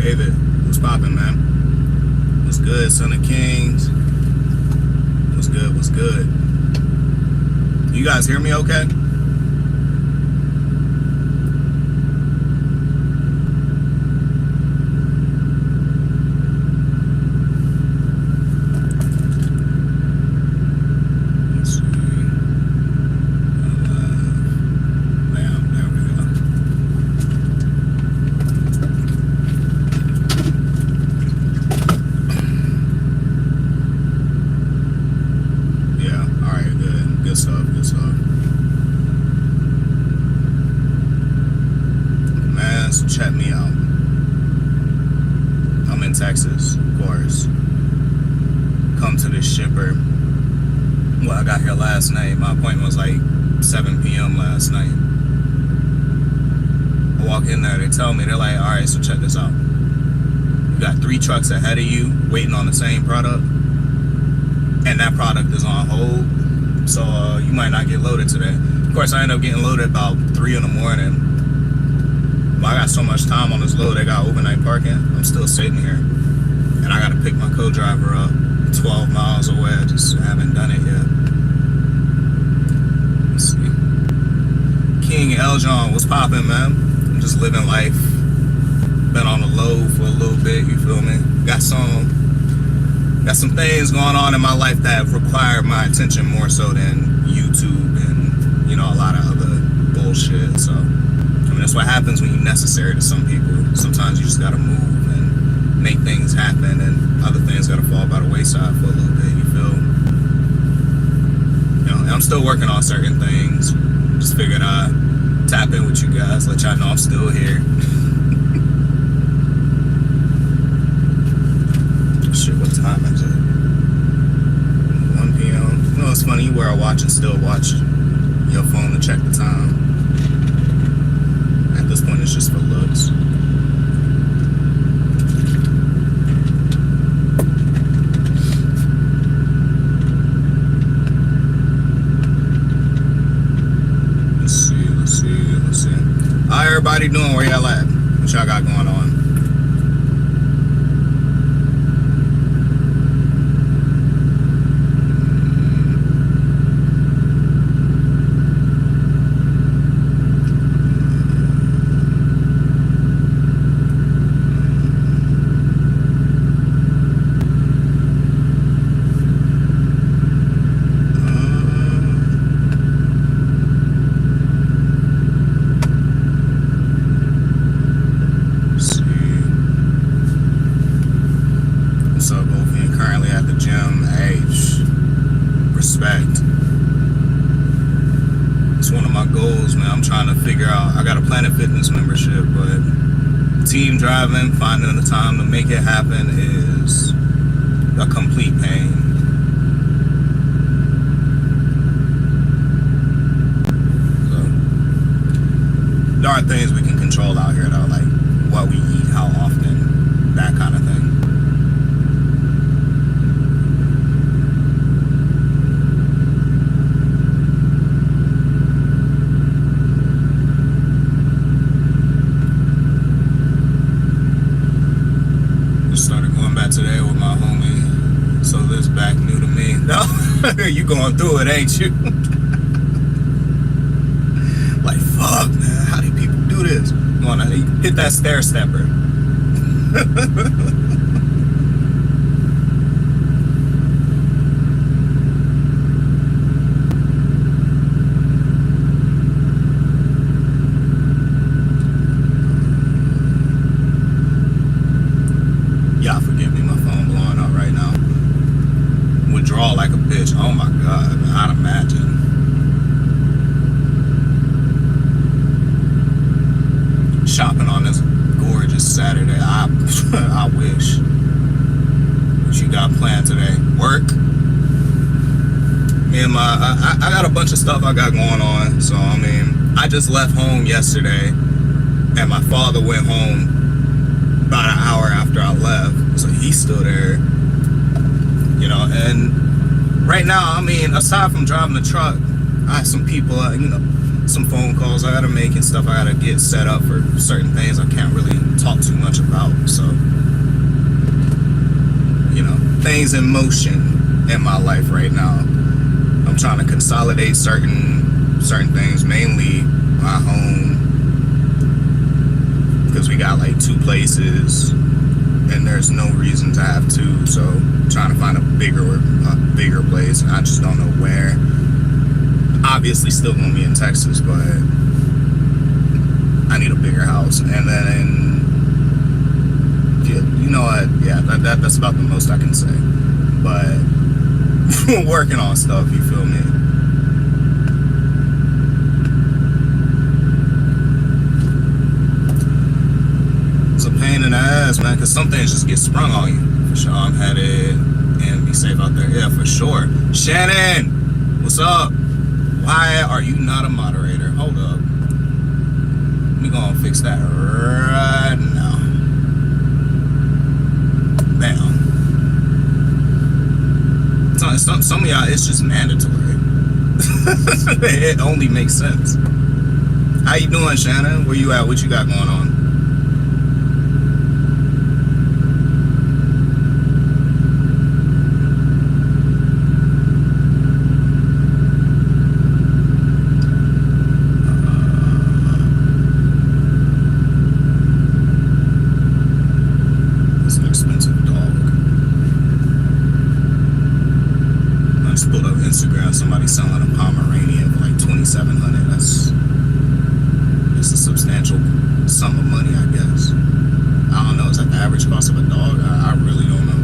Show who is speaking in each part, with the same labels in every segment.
Speaker 1: David, what's poppin', man? What's good, Son of Kings? What's good, what's good? You guys hear me okay? Check me out. I'm in Texas, of course. Come to this shipper. Well, I got here last night. My appointment was like 7 p.m. last night. I walk in there, they tell me, they're like, all right, so check this out. You got 3 trucks ahead of you waiting on the same product, and that product is on hold, so you might not get loaded today. Of course, I ended up getting loaded about 3 in the morning. I got so much time on this load, they got overnight parking. I'm still sitting here. And I gotta pick my co-driver up 12 miles away. I just haven't done it yet. Let's see. King Eljon, what's poppin', man? I'm just living life. Been on the low for a little bit, you feel me? Got some things going on in my life that require my attention more so than YouTube and, you know, a lot of other bullshit, so. That's what happens when you're necessary to some people. Sometimes you just gotta move and make things happen, and other things gotta fall by the wayside for a little bit, you feel? You know, and I'm still working on certain things. Just figured I'd tap in with you guys, let y'all know I'm still here. Shit, what time is it? 1 p.m. You know, it's funny, you wear a watch and still watch your phone to check the time. At this point, it's just for looks. Let's see. How everybody doing? Where y'all at? What y'all got going on? Team driving, finding the time to make it happen is a complete pain. So, there are things we can control out here though, like what we eat, how often, that kind of thing. Today with my homie, so this back new to me. No, you going through it, ain't you? Like, fuck, man, how do people do this? Come on, hit that stair stepper. Like a bitch. Oh my god, man, I'd imagine. Shopping on this gorgeous Saturday. I wish. What you got planned today? Work? Me and I got a bunch of stuff I got going on. So I mean, I just left home yesterday, and my father went home about an hour after I left. So he's still there. You know, and right now, I mean, aside from driving the truck, I have some people, you know, some phone calls I gotta make and stuff I gotta get set up for certain things I can't really talk too much about. So, you know, things in motion in my life right now. I'm trying to consolidate certain things, mainly my home, because we got like 2 places and there's no reason to have 2. So I'm trying to find a bigger place, and I just don't know where. Obviously still gonna be in Texas, but I need a bigger house. And then, you know what, yeah, that's about the most I can say. But working on stuff, you feel me? It's a pain in the ass, man, because some things just get sprung on you. For sure, I'm headed, and be safe out there. Yeah, for sure. Shannon, what's up? Why are you not a moderator? Hold up. We gonna fix that right now. Damn. Some of y'all, it's just mandatory. It only makes sense. How you doing, Shannon? Where you at? What you got going on? Instagram, somebody selling a Pomeranian for like $2,700. It's a substantial sum of money, I guess. I don't know. Is that the average cost of a dog? I really don't know.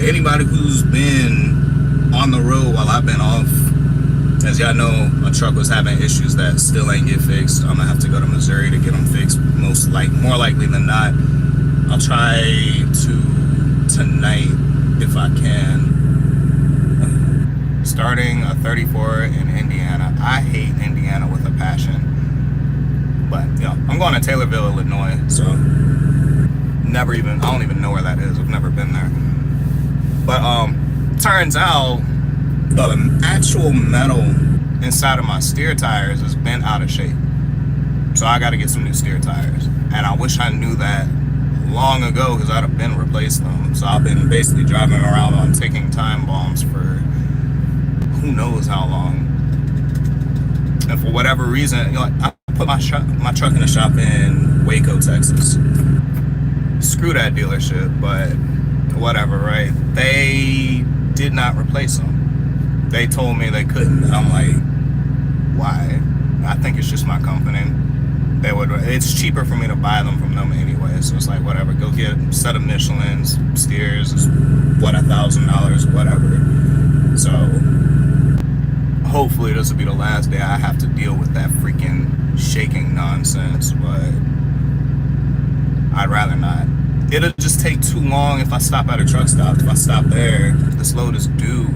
Speaker 1: Anybody who's been on the road while I've been off, as y'all know, my truck was having issues that still ain't get fixed. I'm gonna have to go to Missouri to get them fixed. More likely than not. I'll try to tonight if I can. Starting a 34 in Indiana. I hate Indiana with a passion, but you know, I'm going to Taylorville, Illinois. So I don't even know where that is. I've never been there. But turns out the actual metal inside of my steer tires has been out of shape. So I got to get some new steer tires. And I wish I knew that long ago, because I'd have been replaced them. So I've been basically driving around on ticking time bombs for who knows how long. And for whatever reason, you know, I put my truck in a shop in Waco, Texas. Screw that dealership, but whatever, right? They did not replace them. They told me they couldn't. I'm like, why? I think it's just my company. It's cheaper for me to buy them from them anyway. So it's like, whatever. Go get a set of Michelin's steers. What, $1,000, whatever. So hopefully this will be the last day I have to deal with that freaking shaking nonsense. But I'd rather not. It'll just take too long if I stop at a truck stop. If I stop there, this load is due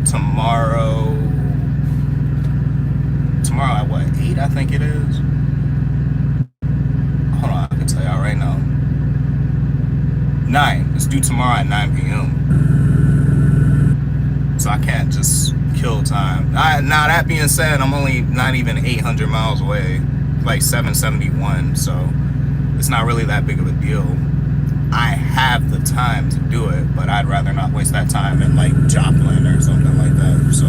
Speaker 1: tomorrow. Tomorrow at what, 8 I think it is? Hold on, I can tell y'all right now. 9. It's due tomorrow at 9 p.m. So I can't just kill time. Now that being said, I'm only not even 800 miles away. Like 771, so it's not really that big of a deal. I have the time to do it, but I'd rather not waste that time in like Joplin or something like that. So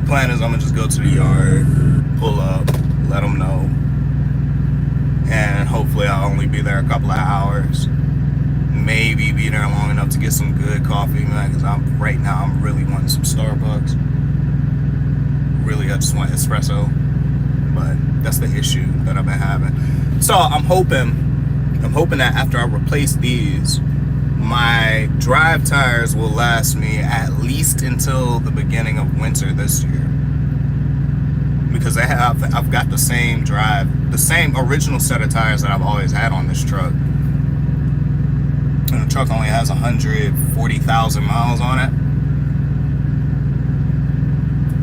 Speaker 1: plan is I'm gonna just go to the yard, pull up, let them know, and hopefully I'll only be there a couple of hours. Maybe be there long enough to get some good coffee, man, because right now I'm really wanting some Starbucks. Really, I just want espresso, but that's the issue that I've been having. So I'm hoping that after I replace these, my drive tires will last me at least until the beginning of winter this year. Because I've got the same original set of tires that I've always had on this truck. And the truck only has 140,000 miles on it.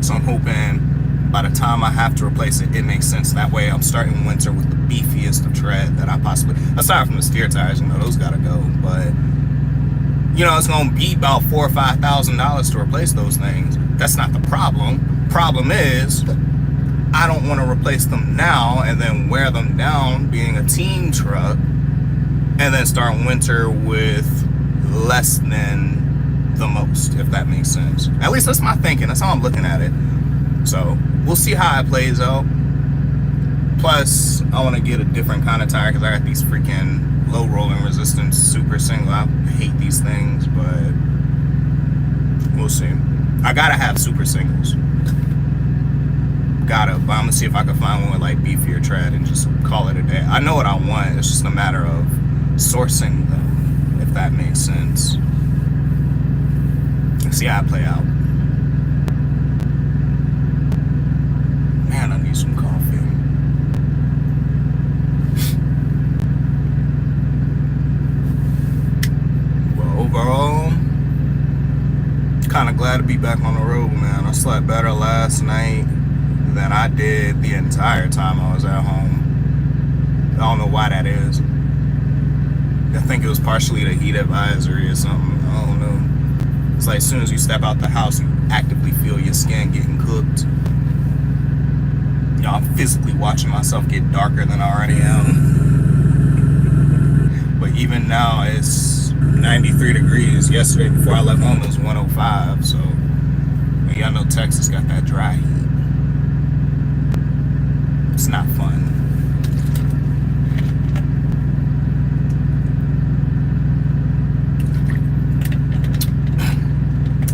Speaker 1: So I'm hoping by the time I have to replace it, it makes sense. That way I'm starting winter with the beefiest of tread that I possibly, aside from the steer tires, those gotta go. But it's gonna be about $4,000 or $5,000 to replace those things. That's not the problem. Problem is, I don't want to replace them now and then wear them down being a team truck and then start winter with less than the most, if that makes sense. At least that's my thinking. That's how I'm looking at it. So we'll see how it plays out. Plus, I want to get a different kind of tire because I got these freaking low rolling resistance super single. I hate these things, but we'll see. I gotta have super singles. But I'm gonna see if I can find one with like beefier tread and just call it a day. I know what I want. It's just a matter of sourcing them, if that makes sense. Let's see how it play out. Man, I need some coffee. Well, overall, kind of glad to be back on the road, man. I slept better last night than I did the entire time I was at home. I don't know why that is. I think it was partially the heat advisory or something. I don't know. It's like as soon as you step out the house, you actively feel your skin getting cooked. I'm physically watching myself get darker than I already am. But even now, it's 93 degrees. Yesterday, before I left home, it was 105. So, y'all know Texas got that dry heat. It's not fun.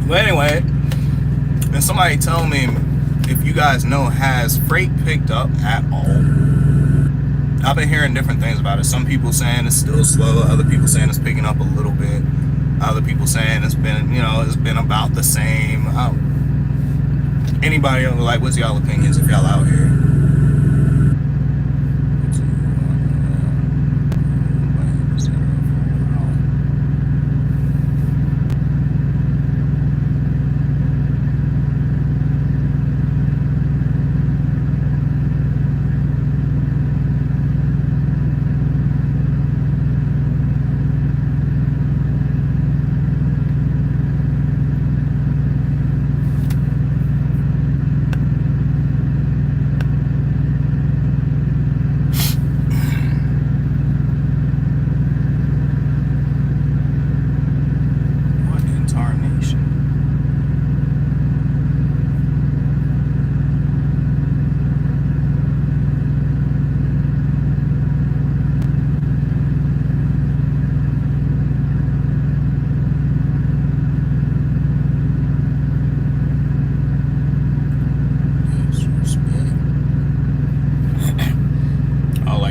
Speaker 1: But anyway, then somebody tell me if you guys know, has freight picked up at all? I've been hearing different things about it. Some people saying it's still slow. Other people saying it's picking up a little bit. Other people saying it's been, it's been about the same. Anybody like, what's y'all opinions if y'all out here?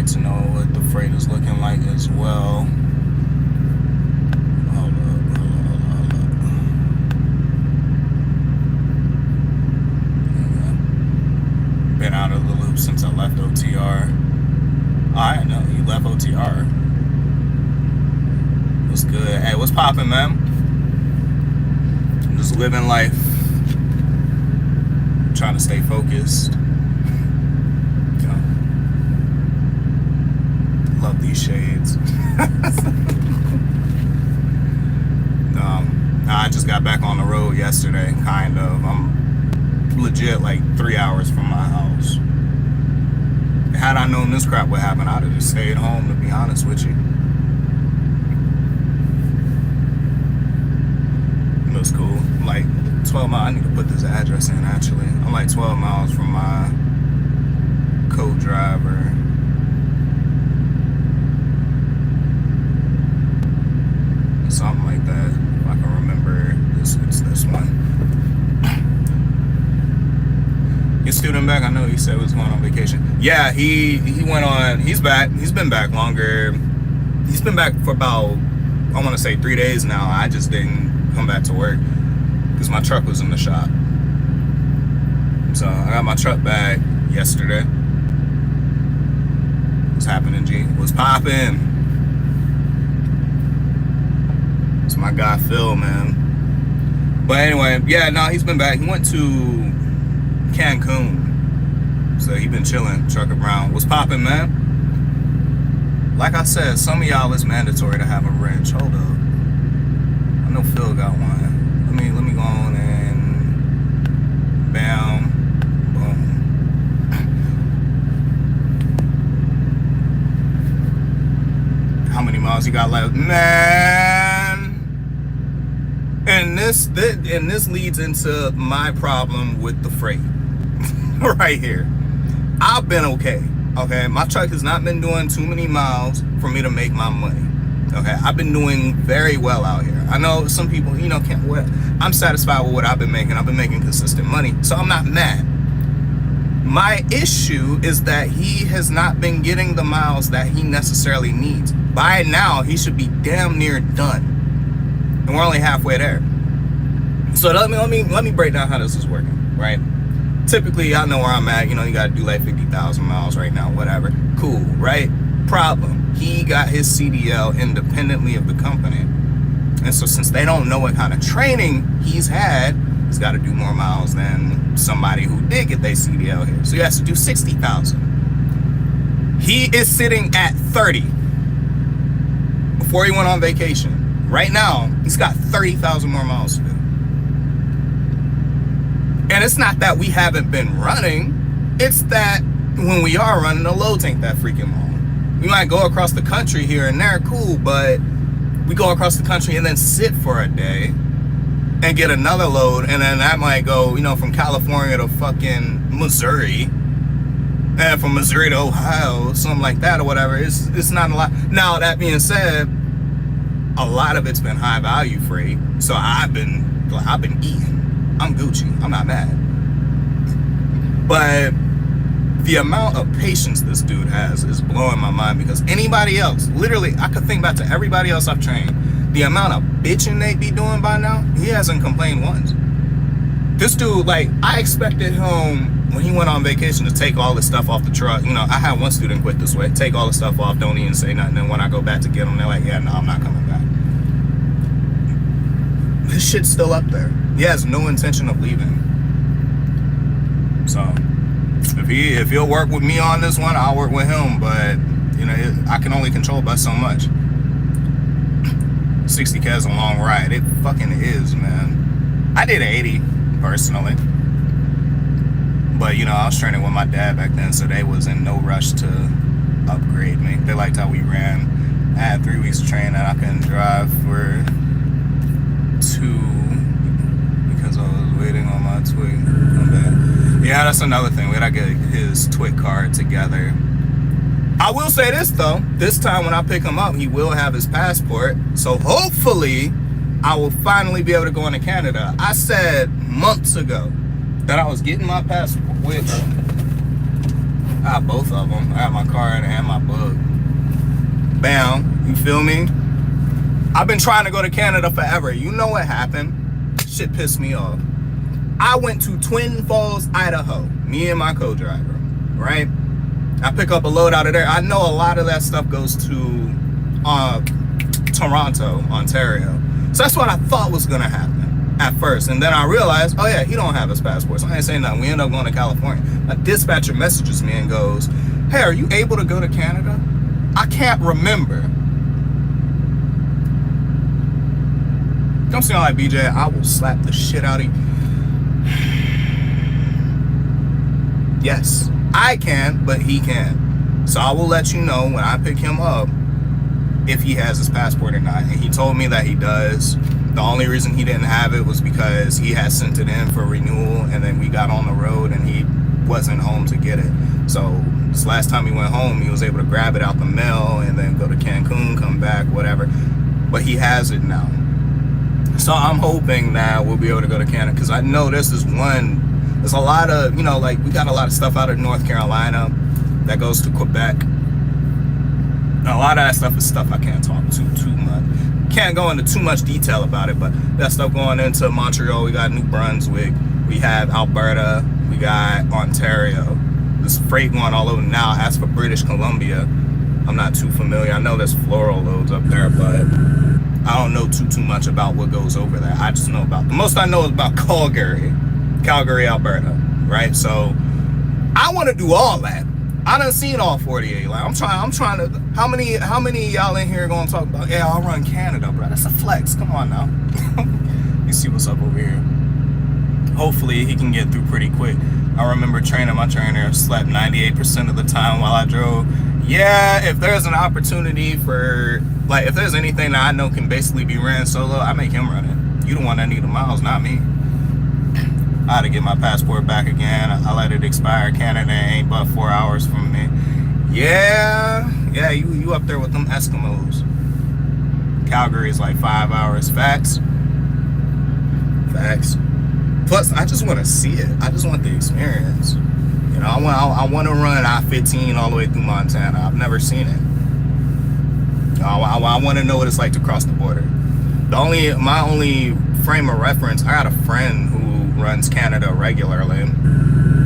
Speaker 1: To know what the freight is looking like as well. Hold up. Been out of the loop since I left OTR. I know you left OTR. What's good? Hey, what's poppin', man? I'm just living life, trying to stay focused. Love these shades. I just got back on the road yesterday, kind of. I'm legit like 3 hours from my house. Had I known this crap would happen, I'd have just stayed home, to be honest with you. It was cool. Like 12 miles. I need to put this address in, actually. I'm like 12 miles from my co-driver. Something like that, if I can remember. It's this one. Your student back? I know he said he was going on vacation. Yeah, he went on. He's back. He's been back longer. He's been back for about, I want to say 3 days now. I just didn't come back to work because my truck was in the shop. So I got my truck back yesterday. What's happening, G? What's poppin'? My guy Phil, man. But anyway, yeah, no, he's been back. He went to Cancun. So he been chilling, Trucker Brown. What's poppin', man? Like I said, some of y'all is mandatory to have a wrench. Hold up. I know Phil got one. Let me go on and bam, boom. How many miles you got left, man? And this leads into my problem with the freight right here. I've been okay. My truck has not been doing too many miles for me to make my money. I've been doing very well out here. I know some people, can't. I'm satisfied with what I've been making. I've been making consistent money, so I'm not mad. My issue is that he has not been getting the miles that he necessarily needs. By now, he should be damn near done, and we're only halfway there. So let me break down how this is working, right? Typically, I know where I'm at. You got to do like 50,000 miles right now, whatever. Cool, right? Problem. He got his CDL independently of the company. And so since they don't know what kind of training he's had, he's got to do more miles than somebody who did get their CDL here. So he has to do 60,000. He is sitting at 30 before he went on vacation. Right now, he's got 30,000 more miles to do. And it's not that we haven't been running. It's that when we are running, the loads ain't that freaking long. We might go across the country here and there, cool, but we go across the country and then sit for a day and get another load, and then that might go, from California to fucking Missouri, and from Missouri to Ohio, something like that or whatever. It's not a lot. Now, that being said, a lot of it's been high value freight, so I've been eating. I'm Gucci. I'm not mad. But the amount of patience this dude has is blowing my mind, because anybody else, literally, I could think back to everybody else I've trained, the amount of bitching they be doing by now, he hasn't complained once. This dude, I expected him, when he went on vacation, to take all the stuff off the truck. I had one student quit this way, take all the stuff off, don't even say nothing, and when I go back to get them, they're like, yeah, no, I'm not coming back. His shit's still up there. He has no intention of leaving. So if he'll work with me on this one, I'll work with him, but I can only control by so much. 60K is a long ride. It fucking is, man. I did 80 personally, but I was training with my dad back then, so they was in no rush to upgrade me. They liked how we ran. I had 3 weeks of training and I couldn't drive for 2 because I was waiting on my twig. Yeah, that's another thing. We gotta get his twig card together. I will say this though, this time when I pick him up, he will have his passport. So hopefully I will finally be able to go into Canada. I said months ago that I was getting my passport, which I have both of them. I have my card and my book. Bam, you feel me? I've been trying to go to Canada forever. You know what happened? Shit pissed me off. I went to Twin Falls, Idaho, me and my co-driver, right? I pick up a load out of there. I know a lot of that stuff goes to Toronto, Ontario. So that's what I thought was gonna happen at first. And then I realized, oh yeah, he don't have his passport. So I ain't saying nothing. We end up going to California. A dispatcher messages me and goes, hey, are you able to go to Canada? I can't remember. Don't sound like BJ, I will slap the shit out of you. Yes, I can, but he can. So I will let you know when I pick him up if he has his passport or not. And he told me that he does. The only reason he didn't have it was because he had sent it in for renewal, and then we got on the road and he wasn't home to get it. So this last time he went home, he was able to grab it out the mail and then go to Cancun, come back, whatever. But he has it now. So I'm hoping that we'll be able to go to Canada, because I know there's a lot of, we got a lot of stuff out of North Carolina that goes to Quebec. And a lot of that stuff is stuff I can't talk too much. Can't go into too much detail about it, but that stuff going into Montreal. We got New Brunswick, we have Alberta, we got Ontario. There's freight going all over now. As for British Columbia, I'm not too familiar. I know there's floral loads up there, but I don't know too much about what goes over there. I just know about, the most I know is about Calgary, Alberta, right? So I want to do all that. I done seen all 48. Like I'm trying to. How many y'all in here gonna talk about? Yeah, I'll run Canada, bro. That's a flex. Come on now. You see what's up over here. Hopefully he can get through pretty quick. I remember training my trainer, slept 98% of the time while I drove. Yeah, if there's an opportunity for, like, if there's anything that I know can basically be ran solo, I make him run it. You the one that need the miles, not me. I had to get my passport back again. I let it expire. Canada ain't but 4 hours from me. Yeah, you up there with them Eskimos. Calgary is like 5 hours. Facts. Plus, I just want to see it. I just want the experience. You know, I want to run I-15 all the way through Montana. I've never seen it. I want to know what it's like to cross the border. My only frame of reference, I got a friend who runs Canada regularly.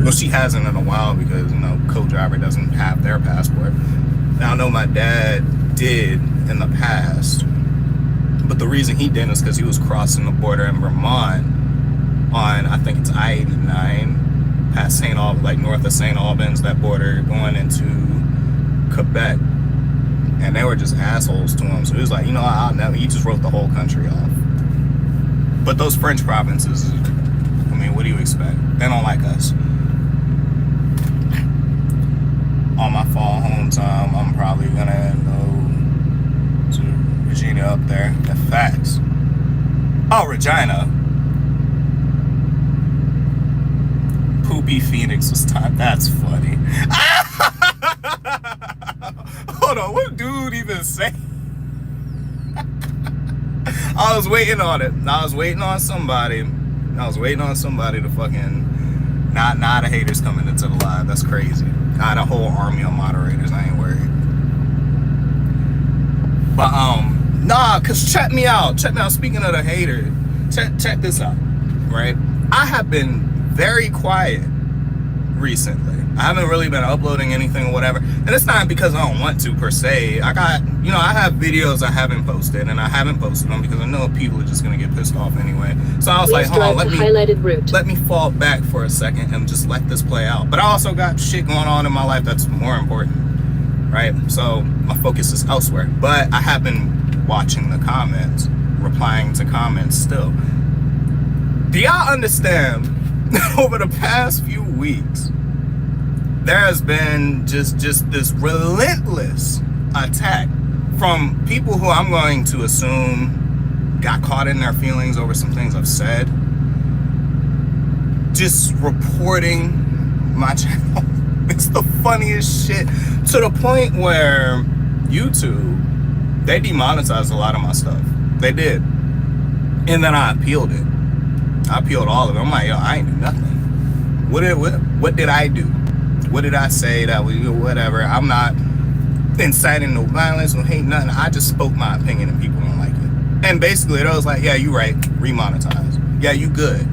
Speaker 1: Well, she hasn't in a while because, you know, co-driver doesn't have their passport. Now, I know my dad did in the past, but the reason he didn't is because he was crossing the border in Vermont on, I think it's I-89, past St. Albans, like north of St. Albans, that border going into Quebec. And they were just assholes to him. So he was like, you know, he just wrote the whole country off. But those French provinces, I mean, what do you expect? They don't like us. On my fall home time, I'm probably gonna go to Regina up there. The facts. Oh, Regina. Poopy Phoenix was time. That's funny. Hold on, what dude even say? I was waiting on it. I was waiting on somebody to fucking not the haters coming into the live. That's crazy. I had a whole army of moderators. I ain't worried. But nah, cause check me out. Speaking of the haters, check this out. Right, I have been very quiet recently. I haven't really been uploading anything or whatever, and it's not because I don't want to per se. I have videos I haven't posted, and I haven't posted them because I know people are just gonna get pissed off anyway. So I was like, hold on, let me fall back for a second and just let this play out. But I also got shit going on in my life that's more important, right? So my focus is elsewhere. But I have been watching the comments, replying to comments still. Do y'all understand? Over the past few weeks, there has been just this relentless attack from people who I'm going to assume got caught in their feelings over some things I've said, just reporting my channel. It's the funniest shit, to the point where YouTube, they demonetized a lot of my stuff. They did. And then I appealed it. I appealed all of it. I'm like, yo, I ain't do nothing. What did I do? What did I say that was whatever? I'm not inciting no violence, no hate, nothing. I just spoke my opinion and people don't like it. And basically it was like, yeah, you right, remonetize. Yeah, you good.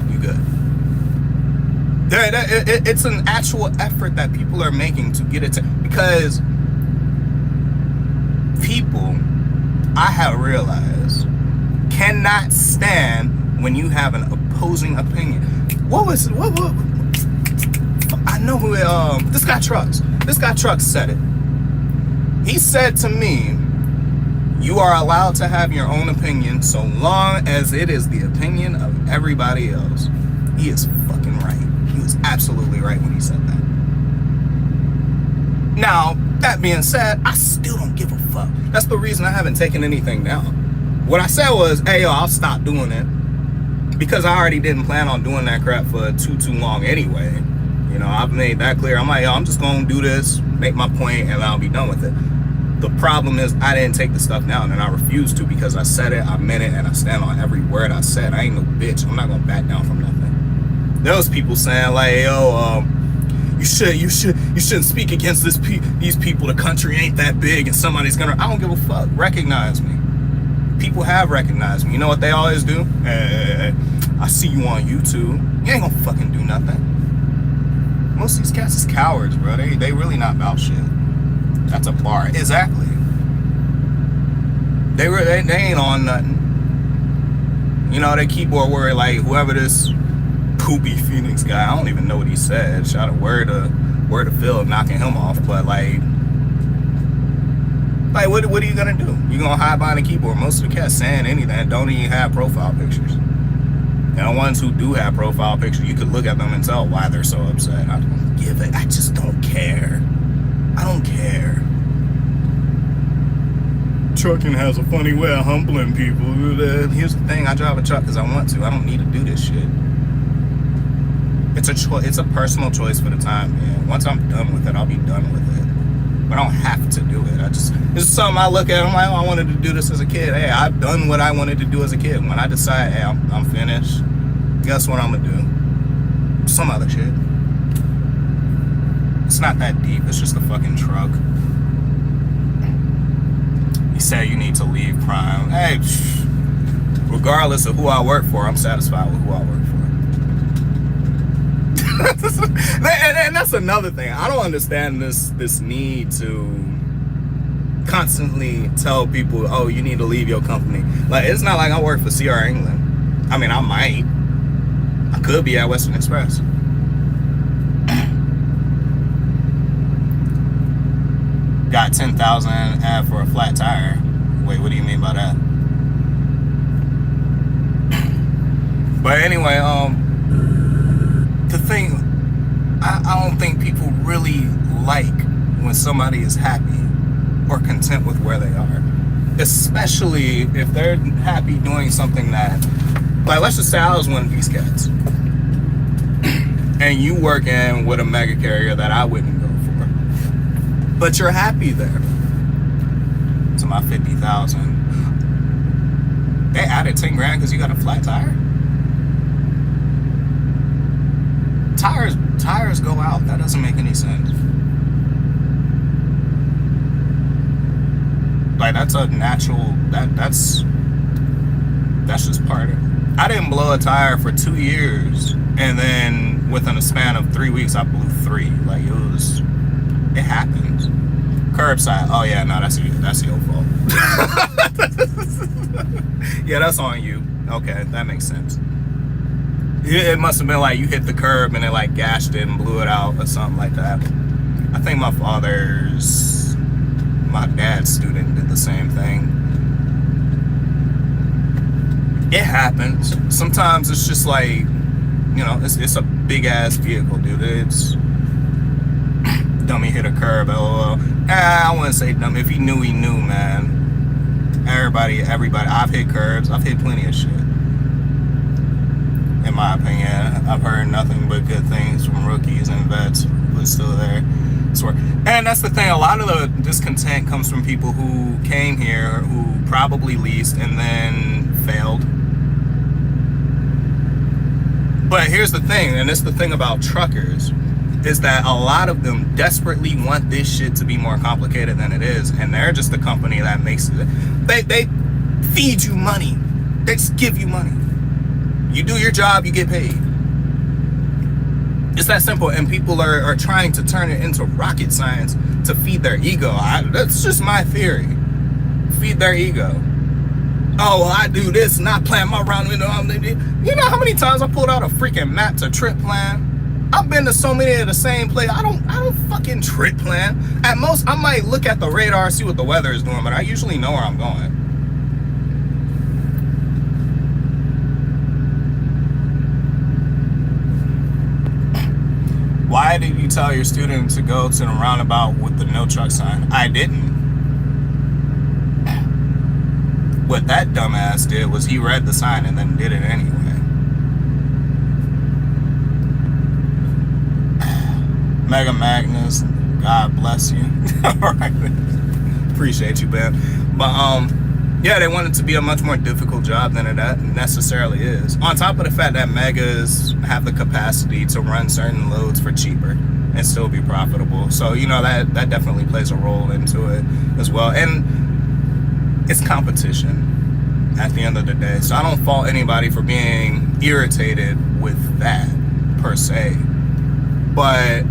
Speaker 1: It's an actual effort that people are making to get it to, because people, I have realized, cannot stand when you have an opposing opinion. What I know who this guy Trucks said it. He said to me, you are allowed to have your own opinion so long as it is the opinion of everybody else. He is fucking right. He was absolutely right when he said that. Now, that being said, I still don't give a fuck. That's the reason I haven't taken anything down. What I said was, hey, yo, I'll stop doing it, because I already didn't plan on doing that crap for too long anyway. You know, I've made that clear. I'm like, yo, I'm just gonna do this, make my point, and I'll be done with it. The problem is I didn't take the stuff down, and I refused to, because I said it, I meant it, and I stand on every word I said. I ain't no bitch. I'm not gonna back down from nothing. There was people saying like, yo, you shouldn't speak against these people. The country ain't that big, and somebody's gonna. I don't give a fuck. Recognize me. People have recognized me. You know what they always do? I see you on YouTube. You ain't gonna fucking do nothing. Most of these cats is cowards, bro. They really not about shit. That's a bar. Exactly. They ain't on nothing. You know, they keyboard warrior, like whoever this poopy Phoenix guy. I don't even know what he said. Shout out word to Phil knocking him off. But like what are you gonna do? You gonna hide behind a keyboard? Most of the cats saying anything don't even have profile pictures. And the ones who do have profile pictures, you could look at them and tell why they're so upset. I don't give it. I just don't care. I don't care. Trucking has a funny way of humbling people. Here's the thing, I drive a truck because I want to. I don't need to do this shit. It's a choice. It's a personal choice for the time, man. Once I'm done with it, I'll be done with it. But I don't have to do it. It's something I look at. I'm like, oh, I wanted to do this as a kid. Hey, I've done what I wanted to do as a kid. When I decide, hey, I'm finished, guess what I'm gonna do? Some other shit. It's not that deep. It's just a fucking truck. You say you need to leave crime. Hey, regardless of who I work for, I'm satisfied with who I work for. And that's another thing. I don't understand this need to constantly tell people, oh, you need to leave your company. Like, it's not like I work for CR England. I mean, I might. I could be at Western Express. Got 10,000 ad for a flat tire. Wait, what do you mean by that? But anyway, the thing, I don't think people really like when somebody is happy or content with where they are, especially if they're happy doing something that, like, let's just say I was one of these cats and you working with a mega carrier that I wouldn't go for, but you're happy there. To my 50,000, they added 10 grand because you got a flat tire. Tires go out. That doesn't make any sense. Like, that's a natural, that's just part of it. I didn't blow a tire for 2 years, and then within a span of 3 weeks I blew 3. Like, it happens. Curbside, oh yeah, no, that's your fault. Yeah, that's on you. Okay, that makes sense. It must have been like you hit the curb and it like gashed it and blew it out or something like that. I think my dad's student did the same thing. It happens. Sometimes it's just like, you know, it's a big ass vehicle, dude. It's dummy hit a curb, lol. I wouldn't say dumb. If he knew, he knew, man. Everybody, I've hit curbs. I've hit plenty of shit. In my opinion, I've heard nothing but good things from rookies and vets who's still there. And that's the thing, a lot of the discontent comes from people who came here, who probably leased and then failed. But here's the thing, and it's the thing about truckers, is that a lot of them desperately want this shit to be more complicated than it is, and they're just the company that makes it. They feed you money. They just give you money. You do your job, you get paid. It's that simple, and people are trying to turn it into rocket science to feed their ego. That's just my theory. Feed their ego. Oh, well, I do this and I plan my route. You know how many times I pulled out a freaking map to trip plan? I've been to so many of the same place. I don't fucking trip plan. At most, I might look at the radar, see what the weather is doing, but I usually know where I'm going. Why did you tell your student to go to the roundabout with the no truck sign? I didn't. What that dumbass did was he read the sign and then did it anyway. Mega Magnus, God bless you. Alright. Appreciate you, man. But yeah, they want it to be a much more difficult job than it necessarily is. On top of the fact that megas have the capacity to run certain loads for cheaper and still be profitable. So, you know, that definitely plays a role into it as well. And it's competition at the end of the day. So I don't fault anybody for being irritated with that, per se. But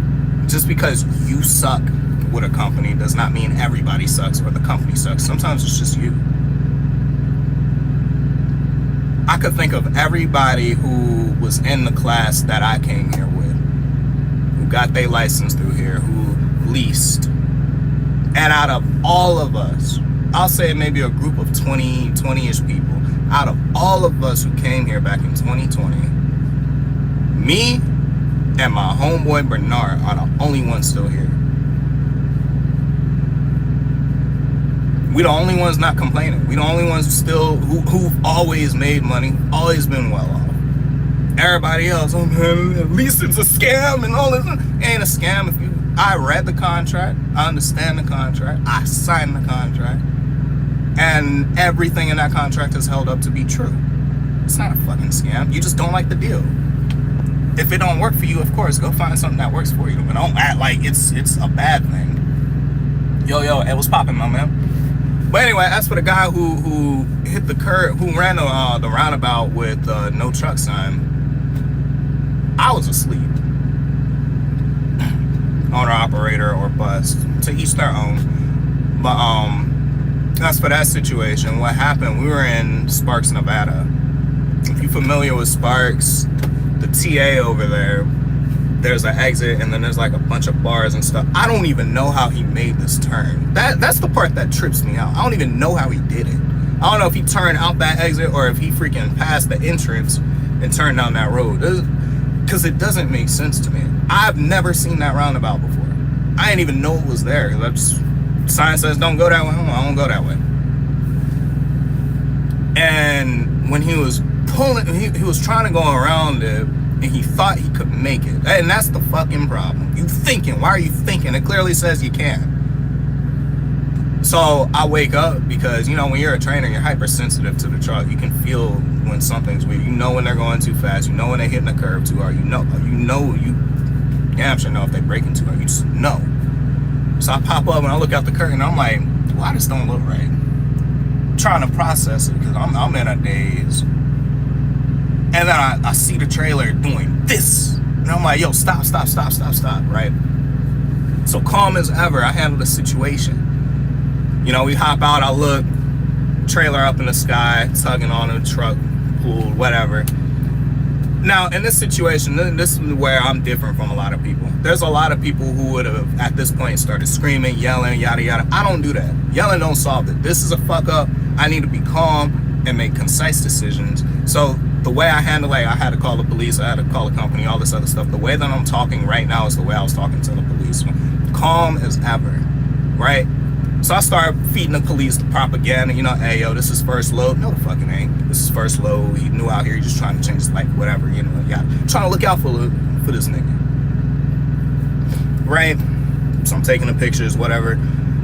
Speaker 1: just because you suck with a company does not mean everybody sucks or the company sucks. Sometimes it's just you. I could think of everybody who was in the class that I came here with, who got their license through here, who leased. And out of all of us, I'll say maybe a group of 20-ish people, out of all of us who came here back in 2020, me and my homeboy Bernard are the only ones still here. We the only ones not complaining. We the only ones still who've always made money, always been well off. Everybody else, oh man, at least it's a scam and all this. It ain't a scam. If I read the contract, I understand the contract, I signed the contract, and everything in that contract is held up to be true. It's not a fucking scam. You just don't like the deal. If it don't work for you, of course, go find something that works for you. But don't act like it's a bad thing. Yo, it was popping, my man. But anyway, as for the guy who hit the curb, who ran the roundabout with no truck sign, I was asleep. Owner, operator, or bus, to each their own. But as for that situation, what happened? We were in Sparks, Nevada. If you're familiar with Sparks, the TA over there, there's an exit and then there's like a bunch of bars and stuff. I don't even know how he made this turn. That's the part that trips me out. I don't even know how he did it. I don't know if he turned out that exit or if he freaking passed the entrance and turned down that road. Because it doesn't make sense to me. I've never seen that roundabout before. I didn't even know it was there. Sign says don't go that way. I don't go that way. And when he was pulling, he was trying to go around it, and he thought he could make it. And that's the fucking problem. You thinking? Why are you thinking? It clearly says you can. So I wake up because, you know, when you're a trainer, you're hypersensitive to the truck. You can feel when something's weird. You know when they're going too fast. You know when they're hitting the curb too hard. You damn sure know if they're braking too hard. You just know. So I pop up and I look out the curtain and I'm like, why this don't look right? I'm trying to process it because I'm in a daze. And then I see the trailer doing this. And I'm like, yo, stop, right? So calm as ever, I handle the situation. You know, we hop out, I look, trailer up in the sky, tugging on a truck, pulled, whatever. Now, in this situation, this is where I'm different from a lot of people. There's a lot of people who would have, at this point, started screaming, yelling, yada, yada. I don't do that. Yelling don't solve it. This is a fuck up. I need to be calm and make concise decisions. So the way I handle it, I had to call the police, I had to call the company, all this other stuff. The way that I'm talking right now is the way I was talking to the police. Calm as ever, right? So I started feeding the police the propaganda, you know, hey, yo, this is first load. No, the fucking ain't. This is first load. He knew out here, he's just trying to change his life, whatever, you know, yeah. Trying to look out for this nigga. Right? So I'm taking the pictures, whatever.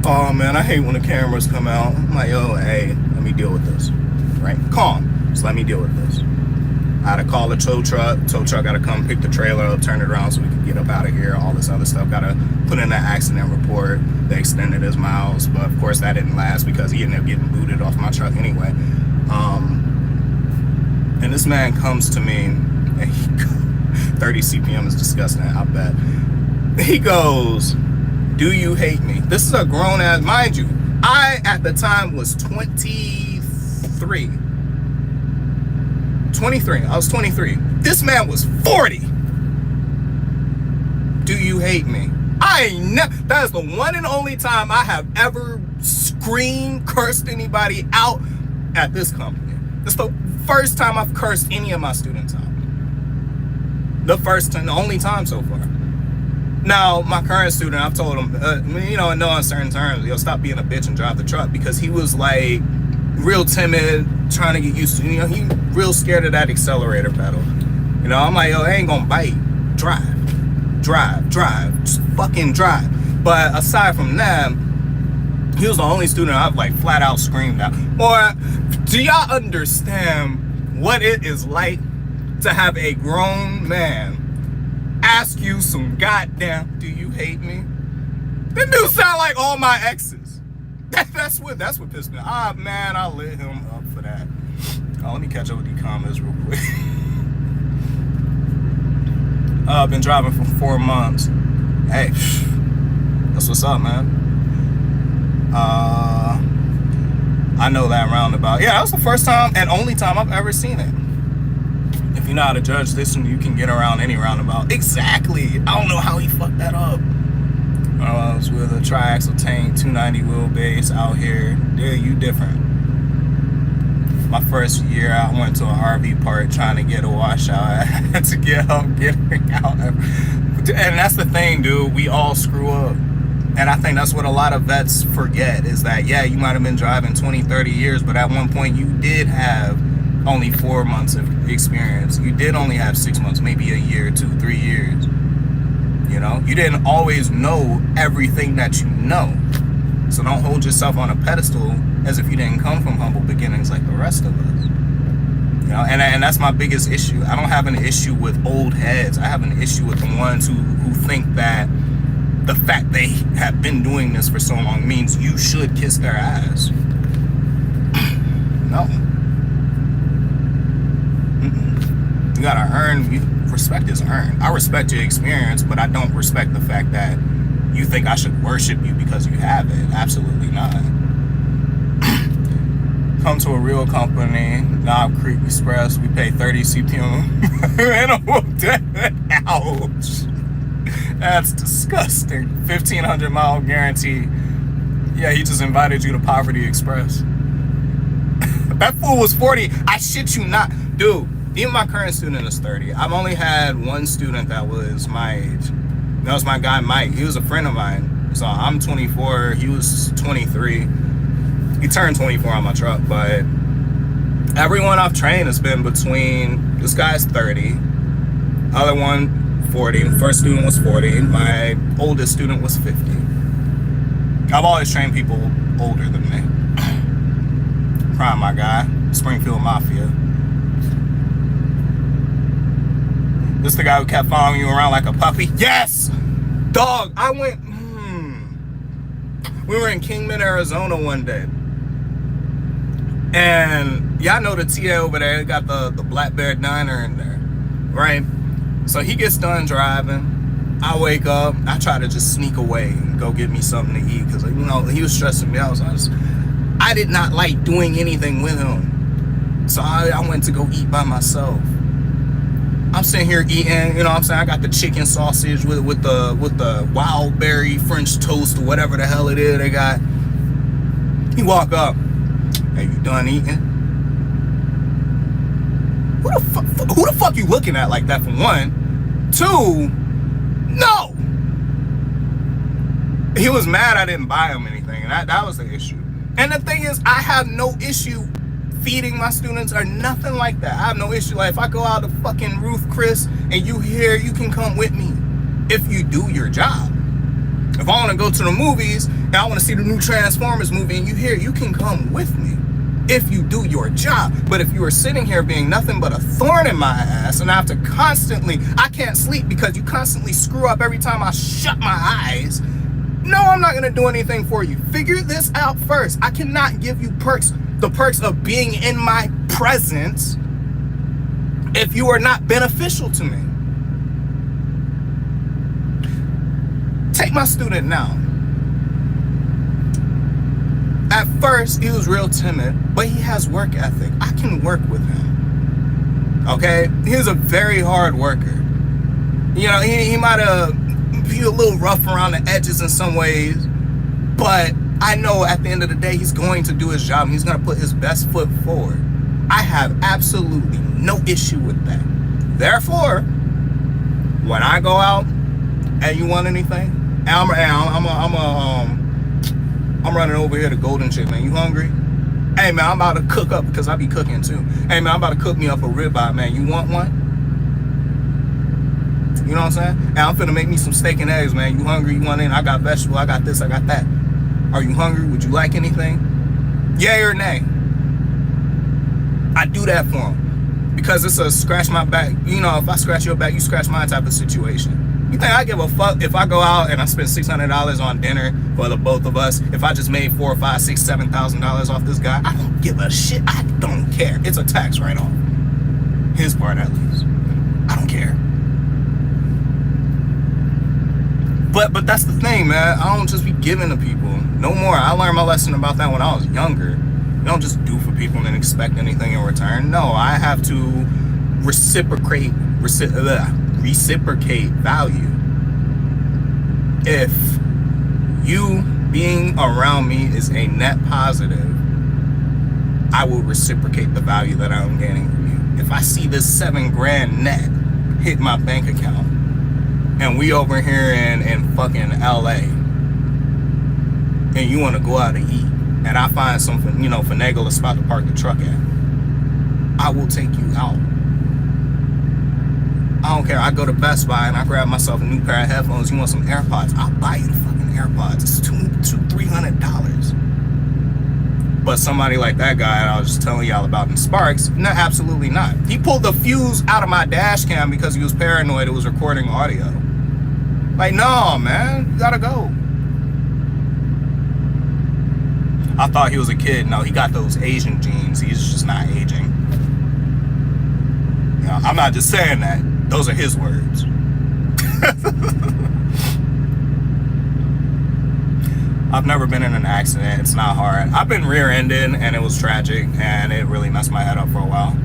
Speaker 1: Oh, man, I hate when the cameras come out. I'm like, yo, hey, let me deal with this. Right? Calm. Just let me deal with this. I had to call the tow truck. Tow truck got to come pick the trailer up, turn it around so we could get up out of here. All this other stuff. Got to put in that accident report. They extended his miles, but of course that didn't last because he ended up getting booted off my truck anyway. And this man comes to me, and 30 CPM is disgusting, I bet. He goes, do you hate me? This is a grown ass, mind you. I, at the time, was 23. I was 23. This man was 40. Do you hate me? That is the one and only time I have ever screamed, cursed anybody out at this company. It's the first time I've cursed any of my students out. The first and the only time so far. Now, my current student, I've told him, you know, in no uncertain terms, yo, stop being a bitch and drive the truck, because he was like real timid, trying to get used to, you know, he real scared of that accelerator pedal. You know, I'm like, yo, I ain't gonna bite. Drive, just fucking drive. But aside from that, he was the only student I've like flat out screamed at. Or do y'all understand what it is like to have a grown man ask you some goddamn, do you hate me? That dude sound like all my exes. That's what pissed me off. Ah, man, I lit him up for that. Oh, let me catch up with these comments real quick. I've been driving for 4 months. Hey, that's what's up, man. I know that roundabout. Yeah, that was the first time and only time I've ever seen it. You know how to judge this, and you can get around any roundabout. Exactly. I don't know how he fucked that up. I was with a triaxle tank, 290 wheelbase out here. Yeah, you different. My first year, I went to an RV park trying to get a washout. I had to get help getting out. And that's the thing, dude. We all screw up. And I think that's what a lot of vets forget, is that, yeah, you might have been driving 20, 30 years, but at one point you did have only 4 months of experience. You did only have 6 months, maybe a year, 2, 3 years. You know, you didn't always know everything that you know. So don't hold yourself on a pedestal as if you didn't come from humble beginnings like the rest of us. You know, and that's my biggest issue. I don't have an issue with old heads. I have an issue with the ones who think that the fact they have been doing this for so long means you should kiss their ass. No. You gotta earn. Respect is earned. I respect your experience, but I don't respect the fact that you think I should worship you because you have it. Absolutely not. Come to a real company, Knob Creek Express, we pay 30 CPM and I'm whooped. Ouch. That's disgusting. 1,500 mile guarantee. Yeah, he just invited you to Poverty Express. That fool was 40. I shit you not. Dude, even my current student is 30. I've only had one student that was my age. That was my guy, Mike. He was a friend of mine. So I'm 24. He was 23. He turned 24 on my truck. But everyone I've trained has been between, this guy's 30. Other one, 40. First student was 40. My oldest student was 50. I've always trained people older than me. Prime, my guy. Springfield Mafia. This the guy who kept following you around like a puppy? Yes! Dog, I went, we were in Kingman, Arizona one day. And y'all know the TA over there, they got the Black Bear Diner in there, right? So he gets done driving. I wake up, I try to just sneak away and go get me something to eat because, you know, he was stressing me out. So I did not like doing anything with him. So I went to go eat by myself. I'm sitting here eating, you know what I'm saying? I got the chicken sausage with the wild berry French toast or whatever the hell it is they got. He walk up. Hey, you done eating? Who the fuck you looking at like that, for one? Two, no! He was mad I didn't buy him anything, and that was the issue. And the thing is, I have no issue feeding my students or nothing like that. I have no issue. Like, if I go out to fucking Ruth Chris and you here, you can come with me if you do your job. If I want to go to the movies and I want to see the new Transformers movie and you here, you can come with me if you do your job. But if you are sitting here being nothing but a thorn in my ass and I have to constantly, I can't sleep because you constantly screw up every time I shut my eyes, no, I'm not going to do anything for you. Figure this out first. I cannot give you the perks of being in my presence if you are not beneficial to me. Take my student now. At first, he was real timid, but he has work ethic. I can work with him. Okay? He's a very hard worker. You know, he might have been a little rough around the edges in some ways, but I know at the end of the day, he's going to do his job and he's going to put his best foot forward. I have absolutely no issue with that. Therefore, when I go out and you want anything, and I'm running over here to Golden Chick, man. You hungry? Hey, man, I'm about to cook up because I be cooking too. Hey, man, I'm about to cook me up a ribeye, man. You want one? You know what I'm saying? Hey, I'm finna make me some steak and eggs, man. You hungry? You want in? I got vegetable. I got this. I got that. Are you hungry? Would you like anything? Yay or nay? I do that for him because it's a scratch my back. You know, if I scratch your back, you scratch my type of situation. You think I give a fuck if I go out and I spend $600 on dinner for the both of us? If I just made $4,000, $5,000, $6,000, $7,000 off this guy, I don't give a shit. I don't care. It's a tax write-off. His part, at least. I don't care. But that's the thing, man. I don't just be giving to people. No more. I learned my lesson about that when I was younger. You don't just do for people and expect anything in return. No, I have to reciprocate value. If you being around me is a net positive, I will reciprocate the value that I'm getting from you. If I see this $7,000 net hit my bank account, and we over here in fucking LA, and you want to go out to eat, and I find something, finagle a spot to park the truck at, I will take you out. I don't care. I go to Best Buy and I grab myself a new pair of headphones. You want some AirPods? I'll buy you the fucking AirPods. It's $300. But somebody like that guy I was just telling y'all about in Sparks, no, absolutely not. He pulled the fuse out of my dash cam because he was paranoid it was recording audio. Like, no, man, you gotta go. I thought he was a kid. No, he got those Asian genes. He's just not aging. I'm not just saying that. Those are his words. I've never been in an accident. It's not hard. I've been rear-ended and it was tragic and it really messed my head up for a while.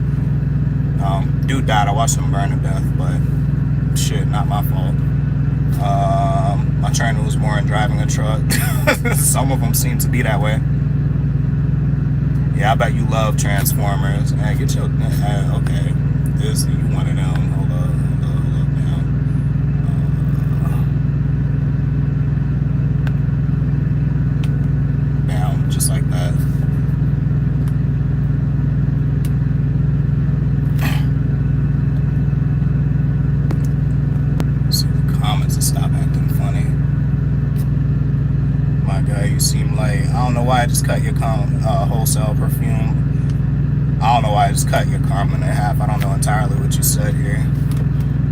Speaker 1: Dude died. I watched him burn to death, but shit, not my fault. My trainer was more in driving a truck. Some of them seem to be that way. Yeah, I bet you love Transformers. Hey, get your... okay. This, you one of them. Hold up now. Down, just like that. See the comments and stop acting funny. My guy, you seem like... I don't know why I just cut your wholesale perfume. I don't know why I just cut your comment in half. I don't know entirely what you said here.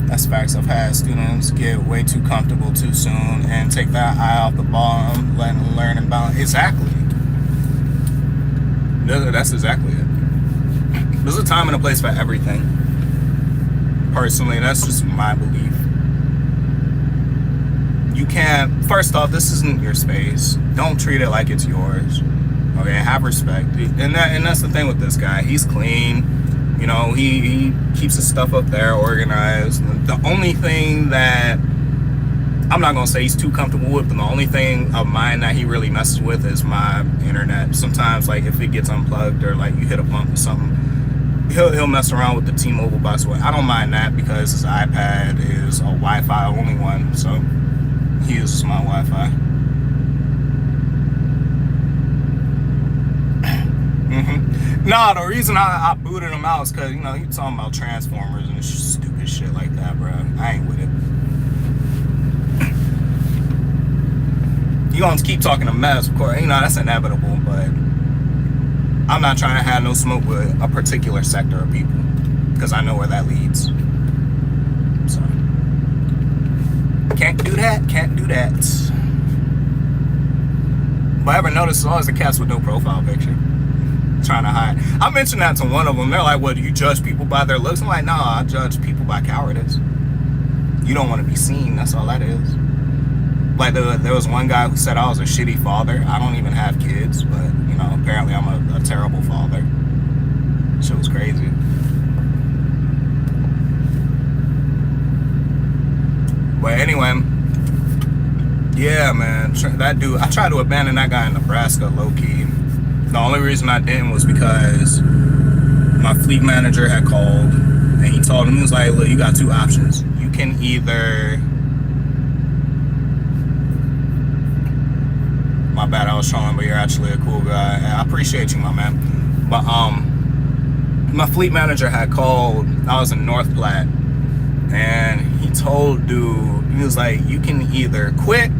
Speaker 1: That's facts. I've had students get way too comfortable too soon and take that eye off the ball and letting them learn and balance. Exactly. That's exactly it. There's a time and a place for everything. Personally, that's just my belief. You can't... First off, this isn't your space. Don't treat it like it's yours. Okay, have respect. And that's the thing with this guy. He's clean. He keeps his stuff up there organized. The only thing that I'm not gonna say he's too comfortable with, but the only thing of mine that he really messes with is my internet. Sometimes, like, if it gets unplugged or like you hit a bump or something, he'll mess around with the T-Mobile box. I don't mind that because his iPad is a Wi-Fi only one, so he uses my Wi-Fi. Nah, the reason I booted him out is because, he was talking about Transformers and stupid shit like that, bro. I ain't with it. You gonna keep talking a mess, of course. That's inevitable, but I'm not trying to have no smoke with a particular sector of people because I know where that leads. So, can't do that. But ever notice there's always the cats with no profile picture? Trying to hide. I mentioned that to one of them. They're like, what, do you judge people by their looks? I'm like, nah, I judge people by cowardice. You don't want to be seen, that's all that is. Like, there was one guy who said I was a shitty father. I don't even have kids, but, apparently I'm a terrible father. Shit was crazy. But anyway, yeah, man, that dude, I tried to abandon that guy in Nebraska, low-key. The only reason I didn't was because my fleet manager had called and he told him, he was like, look, you got two options. You can either... My bad, I was trolling, but you're actually a cool guy. I appreciate you, my man. But my fleet manager had called. I was in North Platte. And he told dude, he was like, you can either quit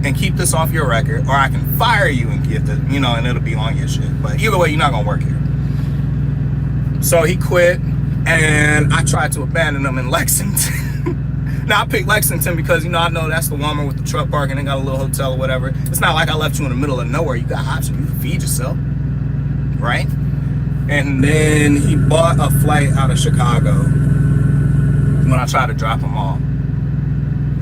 Speaker 1: and keep this off your record, or I can fire you and get the, and it'll be on your shit. But either way, you're not gonna work here. So he quit, and I tried to abandon him in Lexington. Now I picked Lexington because, I know that's the Walmart with the truck park and they got a little hotel or whatever. It's not like I left you in the middle of nowhere. You got options. You can feed yourself, right? And then he bought a flight out of Chicago when I tried to drop him off.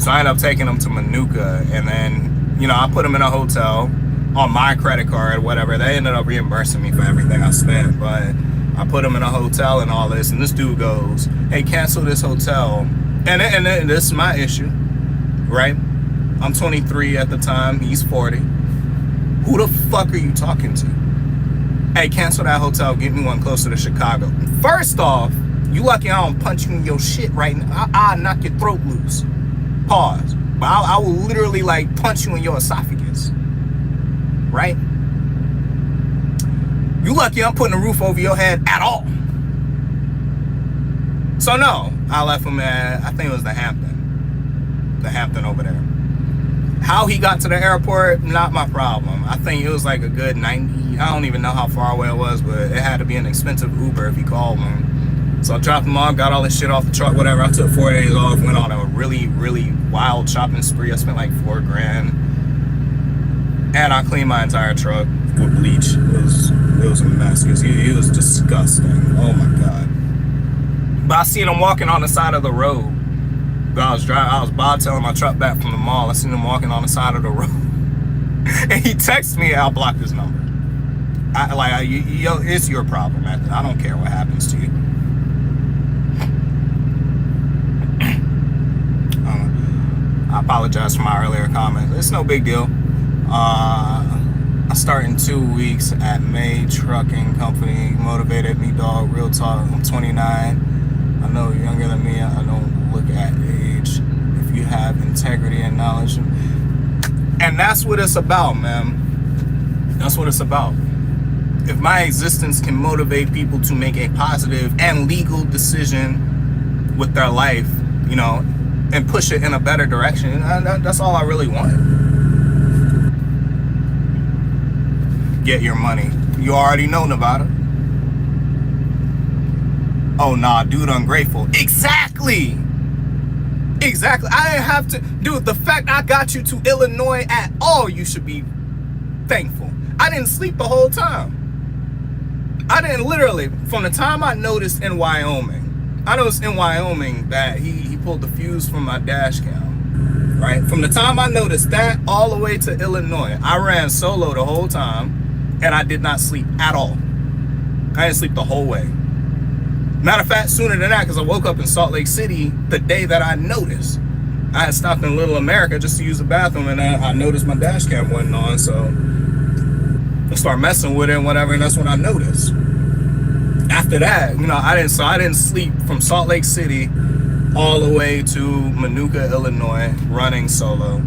Speaker 1: So I ended up taking him to Manuka, and then, I put him in a hotel on my credit card, whatever. They ended up reimbursing me for everything I spent, but I put him in a hotel and all this, and this dude goes, hey, cancel this hotel. And this is my issue, right? I'm 23 at the time, he's 40. Who the fuck are you talking to? Hey, cancel that hotel, get me one closer to Chicago. First off, you lucky I don't punch you in your shit right now. I'll knock your throat loose. Pause. But I will literally like punch you in your esophagus. Right? You lucky I'm putting a roof over your head at all. So no, I left him at, I think it was the Hampton. The Hampton over there. How he got to the airport, not my problem. I think it was like a good 90, I don't even know how far away it was, but it had to be an expensive Uber if he called one. So I dropped him off, got all this shit off the truck, whatever. I took 4 days off, went on a really, really wild shopping spree. I spent like $4 grand. And I cleaned my entire truck with bleach. It was a mess. It was disgusting. Oh my God. But I seen him walking on the side of the road. I was bottailing my truck back from the mall. I seen him walking on the side of the road. And he texted me, I'll block his number. It's your problem, Anthony. I don't care what happens to you. I apologize for my earlier comments. It's no big deal. I start in 2 weeks at May Trucking Company. Motivated me, dog. Real talk. I'm 29. I know you're younger than me. I don't look at age. If you have integrity and knowledge. And that's what it's about, man. That's what it's about. If my existence can motivate people to make a positive and legal decision with their life, you know, and push it in a better direction, that's all I really want. Get your money. You already know, Nevada. Oh, nah, dude, ungrateful. Exactly. I didn't have to. Dude, the fact I got you to Illinois at all, you should be thankful. I didn't sleep the whole time. I didn't literally, from the time I noticed in Wyoming, that he pulled the fuse from my dash cam, right? From the time I noticed that all the way to Illinois, I ran solo the whole time, and I did not sleep at all. I didn't sleep the whole way. Matter of fact, sooner than that, because I woke up in Salt Lake City the day that I noticed. I had stopped in Little America just to use the bathroom, and I noticed my dash cam wasn't on, so I started messing with it and whatever, and that's when I noticed. After that, you know, I didn't sleep from Salt Lake City all the way to Manuka, Illinois, running solo.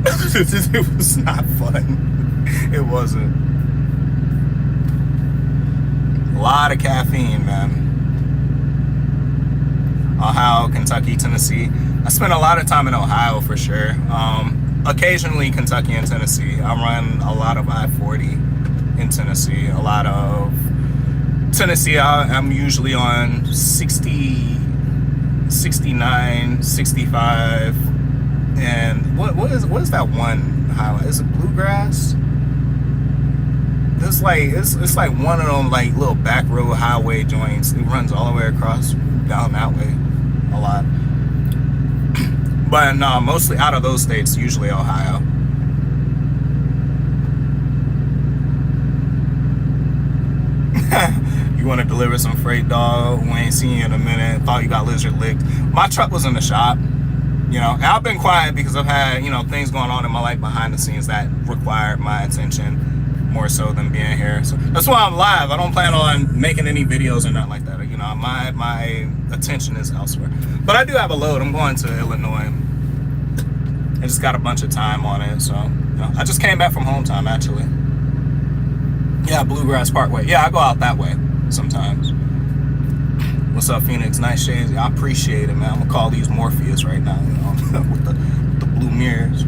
Speaker 1: It was not fun. It wasn't. A lot of caffeine, man. Ohio, Kentucky, Tennessee. I spent a lot of time in Ohio for sure. Occasionally Kentucky and Tennessee. I run a lot of I-40 in Tennessee. A lot of Tennessee, I'm usually on 60, 69, 65. And what is that one highway? Is it Bluegrass? It's like one of them like little back road highway joints. It runs all the way across down that way a lot. But no, mostly out of those states, usually Ohio. You want to deliver some freight, dog? We ain't seen you in a minute. Thought you got lizard licked. My truck was in the shop. You know, and I've been quiet because I've had, you know, things going on in my life behind the scenes that required my attention more so than being here. So that's why I'm live. I don't plan on making any videos or nothing like that. You know, my attention is elsewhere. But I do have a load. I'm going to Illinois. I just got a bunch of time on it. So, you know, I just came back from home time, actually. Yeah, Bluegrass Parkway. Yeah, I go out that way sometimes. What's up, Phoenix? Nice shades. I appreciate it, man. I'm gonna call these Morpheus right now, you know, with the blue mirrors.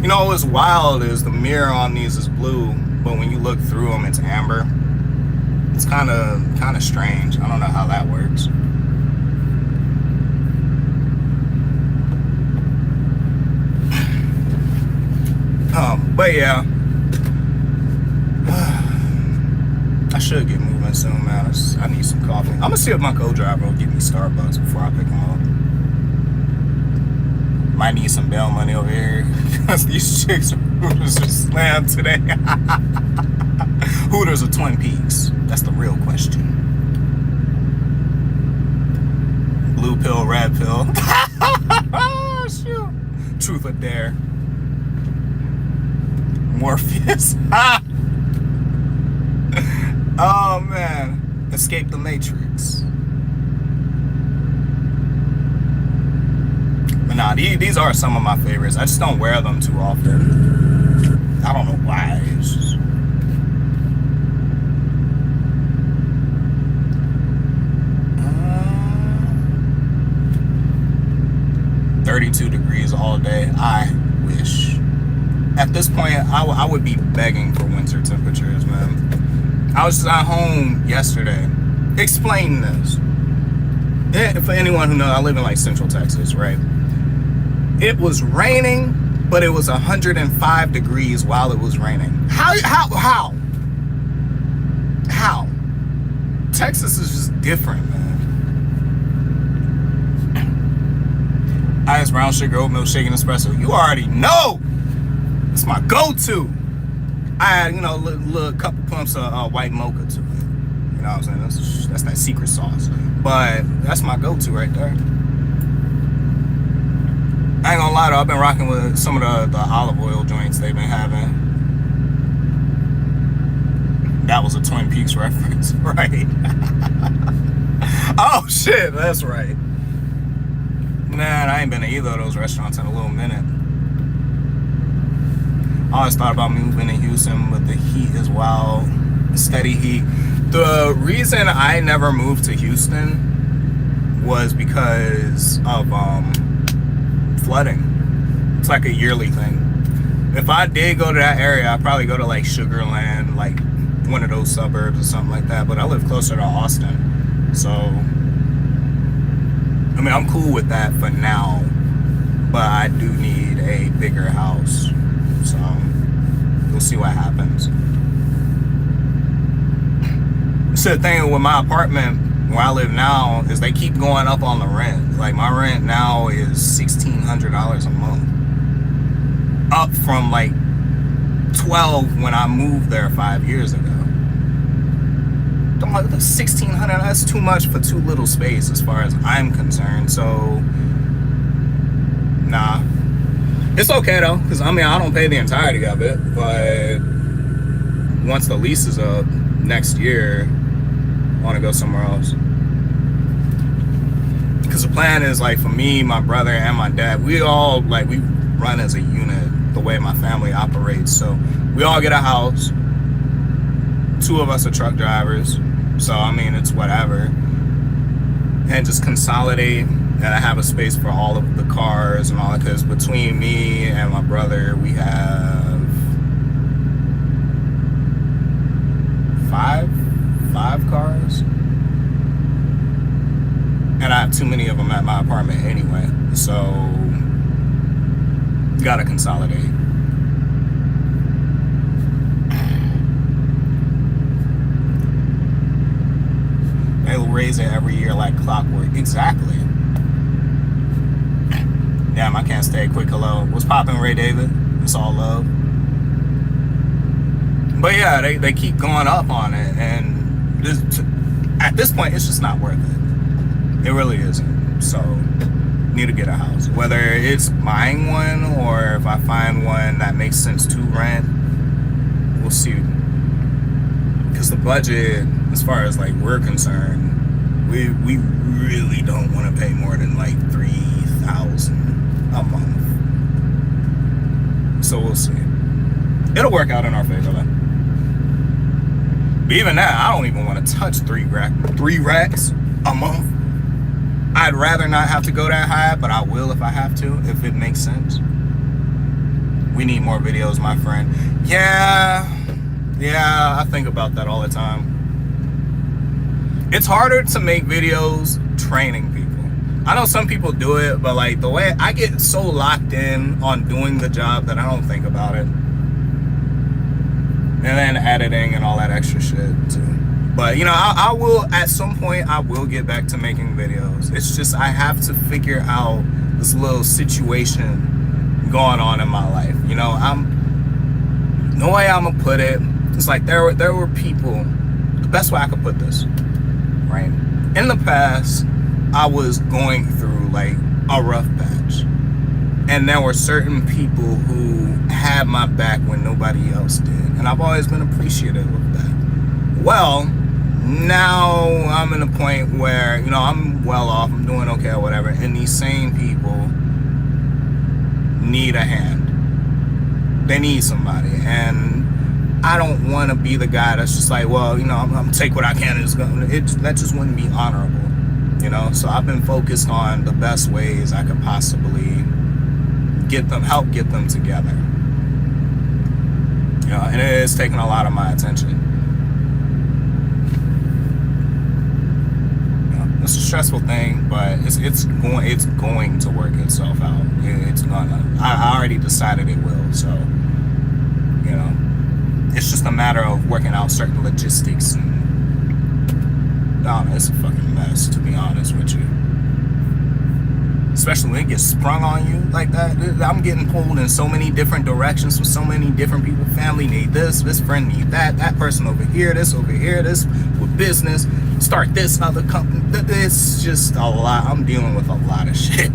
Speaker 1: You know what's wild is the mirror on these is blue, but when you look through them, it's amber. It's kind of strange. I don't know how that works. But yeah. I should get moving soon, man. I need some coffee. I'm gonna see if my co-driver will give me Starbucks before I pick him Might need some bail money over here because these chicks Hooters just slammed today. Hooters or Twin Peaks? That's the real question. Blue pill, red pill. Shoot. Truth or dare. Morpheus. Oh man. Escape the Matrix. But nah, these are some of my favorites. I just don't wear them too often. I don't know why. It's just... 32 degrees all day. I wish. At this point, I would be begging for winter temperatures, man. I was just at home yesterday. Explain this. For anyone who knows, I live in like Central Texas, right? It was raining, but it was 105 degrees while it was raining. How? Texas is just different, man. Ice, brown sugar, oat milk, shaken espresso. You already know. It's my go-to. I add, you know, a little couple pumps of white mocha to it. You know what I'm saying? That's that secret sauce. But that's my go-to right there. I ain't gonna lie though, I've been rocking with some of the olive oil joints they've been having. That was a Twin Peaks reference, right? Oh shit, that's right. Man, I ain't been to either of those restaurants in a little minute. I always thought about moving to Houston, but the heat is wild. Steady heat. The reason I never moved to Houston was because of flooding. It's like a yearly thing. If I did go to that area, I'd probably go to like Sugar Land, like one of those suburbs or something like that. But I live closer to Austin, so I mean, I'm cool with that for now, but I do need a bigger house, so we'll see what happens. So the thing with my apartment where I live now is they keep going up on the rent. Like my rent now is $1,600 a month, up from like $1,200 when I moved there 5 years ago. I'm like, $1,600, that's too much for too little space as far as I'm concerned. So nah, it's okay though, because I mean I don't pay the entirety of it, but once the lease is up next year, I want to go somewhere else. Because the plan is like for me, my brother, and my dad, we all like, we run as a unit the way my family operates. So we all get a house. 2 of us are truck drivers, so I mean it's whatever, and just consolidate, and I have a space for all of the cars and all that, because between me and my brother we have five cars, and I have too many of them at my apartment anyway, so gotta consolidate. They'll raise it every year like clockwork. Exactly. Damn, I can't stay quick. Hello. What's poppin', Ray David? It's all love. But yeah, they keep going up on it, and at this point, it's just not worth it. It really isn't. So, need to get a house. Whether it's buying one or if I find one that makes sense to rent, we'll see. Because the budget, as far as like we're concerned, we really don't want to pay more than like $3,000 a month. So we'll see. It'll work out in our favor though. But even that, I don't even want to touch 3 racks a month. I'd rather not have to go that high, but I will if I have to, if it makes sense. We need more videos, my friend. Yeah, I think about that all the time. It's harder to make videos training people. I know some people do it, but like the way I get so locked in on doing the job that I don't think about it. And then editing and all that extra shit too. But you know, I will, at some point I will get back to making videos. It's just I have to figure out this little situation going on in my life. You know, no way I'm gonna put it. It's like there were people. The best way I could put this, right? In the past, I was going through like a rough patch, and there were certain people who had my back when nobody else did, and I've always been appreciative of that. Well, now I'm in a point where, you know, I'm well off, I'm doing okay or whatever, and these same people need a hand. They need somebody, and I don't want to be the guy that's just like, well, you know, I'm gonna take what I can and just go. That just wouldn't be honorable, you know. So I've been focused on the best ways I could possibly help get them together, you know, and it is taking a lot of my attention. You know, it's a stressful thing, but it's going to work itself out. It's gonna. I already decided it will. So, you know, it's just a matter of working out certain logistics. And it's a fucking mess, to be honest with you. Especially when it gets sprung on you like that. I'm getting pulled in so many different directions from so many different people. Family need this friend need that person over here, this with business, start this other company. It's just a lot. I'm dealing with a lot of shit.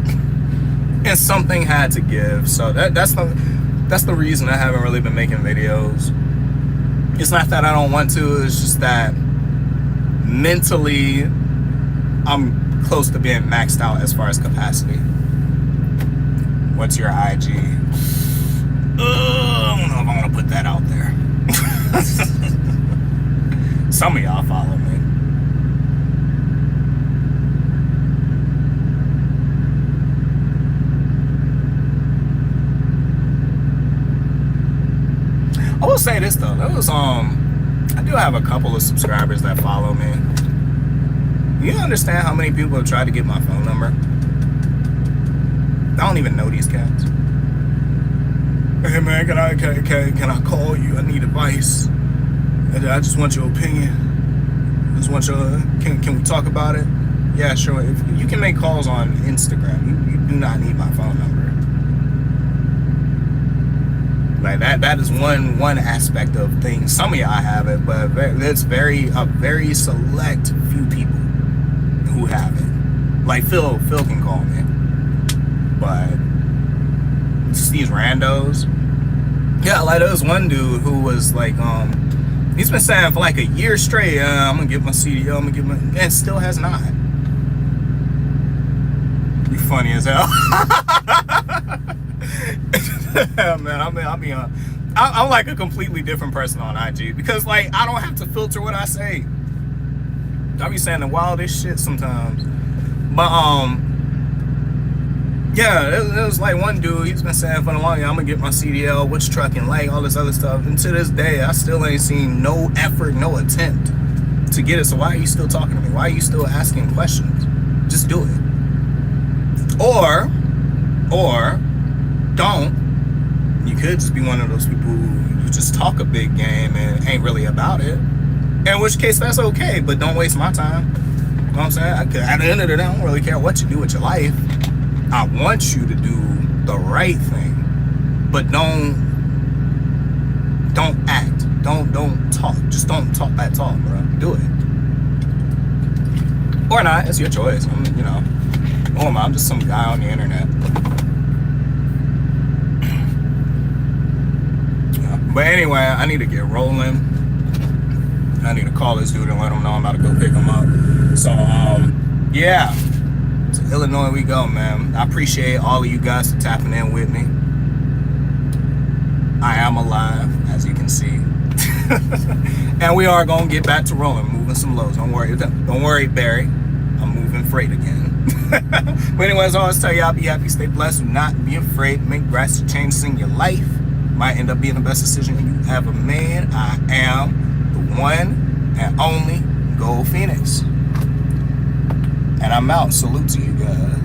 Speaker 1: And something had to give. So that's the reason I haven't really been making videos. It's not that I don't want to, it's just that mentally I'm close to being maxed out as far as capacity. What's your IG? I don't know if I want to put that out there. Some of y'all follow me. I will say this though, I do have a couple of subscribers that follow me. You understand how many people have tried to get my phone number? I don't even know these cats. Hey man, can I call you? I need advice. I just want your opinion. I just want your. Can we talk about it? Yeah, sure. If you can make calls on Instagram. You do not need my phone number. Like that is one aspect of things. Some of y'all have it, but it's a very select few people who have it. Like Phil can call me, but just these randos. Yeah, like there was one dude who was like, he's been saying for like a year straight, I'm gonna get my CDL, and still has not. You funny as hell. Man, I'm like a completely different person on IG because like I don't have to filter what I say. I be saying the wildest shit sometimes, but yeah, it was like one dude. He's been saying for the longest, I'm gonna get my CDL, which truck and like all this other stuff. And to this day, I still ain't seen no effort, no attempt to get it. So why are you still talking to me? Why are you still asking questions? Just do it, or don't. You could just be one of those people who just talk a big game and ain't really about it. In which case, that's okay, but don't waste my time. You know what I'm saying? At the end of the day, I don't really care what you do with your life. I want you to do the right thing, but don't act. Don't talk. Just don't talk that talk, bro. Do it. Or not. It's your choice. I'm just some guy on the internet. But anyway, I need to get rolling. I need to call this dude and let him know I'm about to go pick him up. So, yeah. So Illinois we go, man. I appreciate all of you guys for tapping in with me. I am alive, as you can see. And we are going to get back to rolling, moving some lows. Don't worry, Barry. I'm moving freight again. But anyways, I always tell y'all, be happy, stay blessed, do not be afraid, make drastic changes in your life. Might end up being the best decision you ever made. I am the one and only Gold Phoenix. And I'm out. Salute to you guys.